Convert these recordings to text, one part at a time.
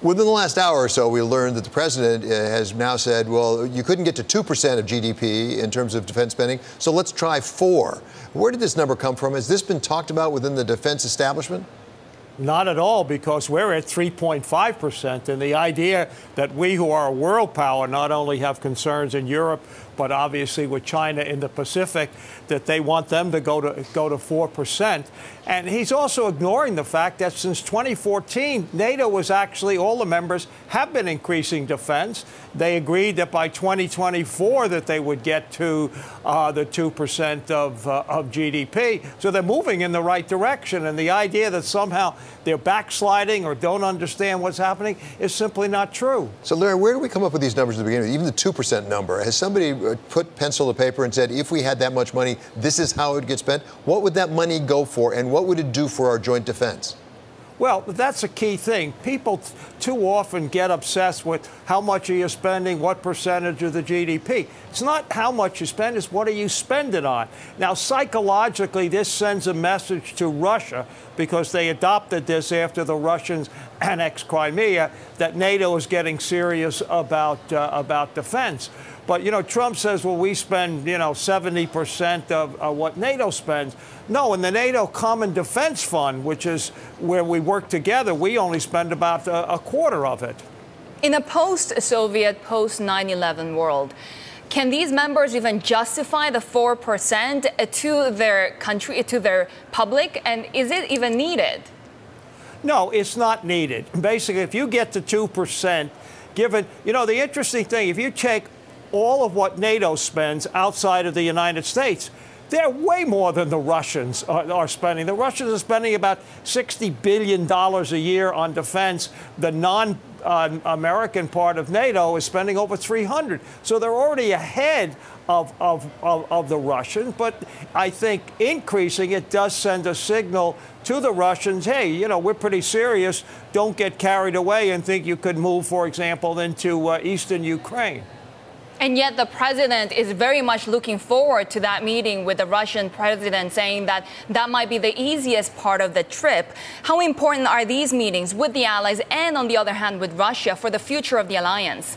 Within the last hour or so, we learned that the president has now said, well, you couldn't get to 2% of GDP in terms of defense spending, so let's try 4%. Where did this number come from? Has this been talked about within the defense establishment? Not at all, because we're at 3.5%. And the idea that we, who are a world power, not only have concerns in Europe, but obviously with China in the Pacific, that they want them to go to 4%. And he's also ignoring the fact that since 2014, NATO was actually, all the members have been increasing defense. They agreed that by 2024 that they would get to the 2% of GDP. So they're moving in the right direction. And the idea that somehow they're backsliding or don't understand what's happening is simply not true. So, Larry, where do we come up with these numbers at the beginning? Even the 2% number. Has somebody put pencil to paper and said, if we had that much money, this is how it would get spent? What would that money go for, and what would it do for our joint defense? Well, that's a key thing. People too often get obsessed with how much are you spending, what percentage of the GDP. It's not how much you spend, it's what are you spending on. Now, psychologically, this sends a message to Russia, because they adopted this after the Russians annexed Crimea, that NATO is getting serious about defense. But, Trump says, well, we spend, 70% of what NATO spends. No, in the NATO Common Defense Fund, which is where we work together, we only spend about a quarter of it. In a post-Soviet, post-9/11 world, can these members even justify the 4% to their country, to their public? And is it even needed? No, it's not needed. Basically, if you get to 2%, given, the interesting thing, if you take all of what NATO spends outside of the United States, they're way more than the Russians are spending. The Russians are spending about $60 billion a year on defense. The non-American part of NATO is spending over $300. So they're already ahead of the Russians. But I think increasing it does send a signal to the Russians, hey, we're pretty serious. Don't get carried away and think you could move, for example, into eastern Ukraine. And yet the president is very much looking forward to that meeting with the Russian president, saying that that might be the easiest part of the trip. How important are these meetings with the allies and, on the other hand, with Russia for the future of the alliance?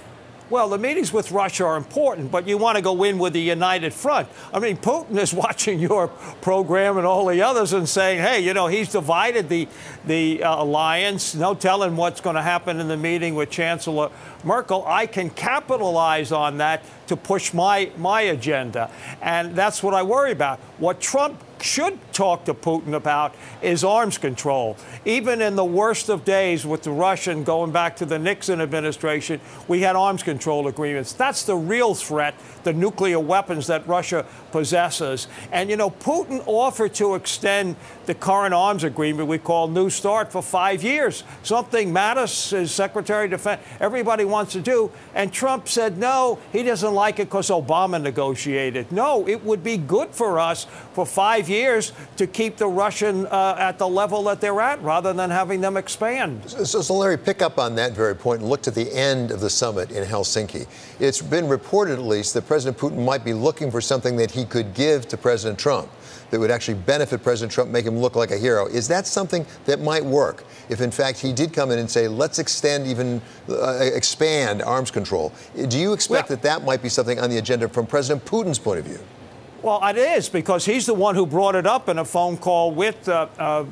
Well, the meetings with Russia are important, but you want to go in with a united front. I mean, Putin is watching your program and all the others and saying, hey, he's divided the alliance. No telling what's going to happen in the meeting with Chancellor Merkel. I can capitalize on that to push my agenda. And that's what I worry about. What Trump should talk to Putin about is arms control. Even in the worst of days with the Russian, going back to the Nixon administration, we had arms control agreements. That's the real threat, the nuclear weapons that Russia possesses. And, Putin offered to extend the current arms agreement we call New START for 5 years. Something Mattis, as Secretary of Defense, everybody wants to do. And Trump said no, he doesn't like it because Obama negotiated. No, it would be good for us for 5 years to keep the Russian at the level that they're at rather than having them expand. So, Larry, pick up on that very point and look to the end of the summit in Helsinki. It's been reported, at least, that President Putin might be looking for something that he could give to President Trump that would actually benefit President Trump, make him look like a hero. Is that something that might work if, in fact, he did come in and say, let's extend, even expand arms control? Do you expect that might be something on the agenda from President Putin's point of view? Well, it is, because he's the one who brought it up in a phone call with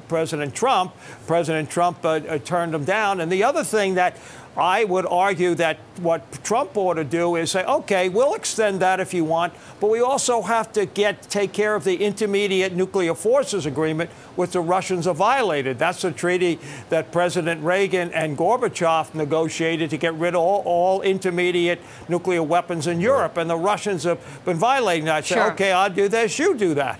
President Trump. President Trump turned him down. And the other thing that I would argue that what Trump ought to do is say, OK, we'll extend that if you want, but we also have to take care of the Intermediate Nuclear Forces Agreement, which the Russians have violated. That's a treaty that President Reagan and Gorbachev negotiated to get rid of all intermediate nuclear weapons in Europe. And the Russians have been violating that. I say, OK, I'll do this, you do that.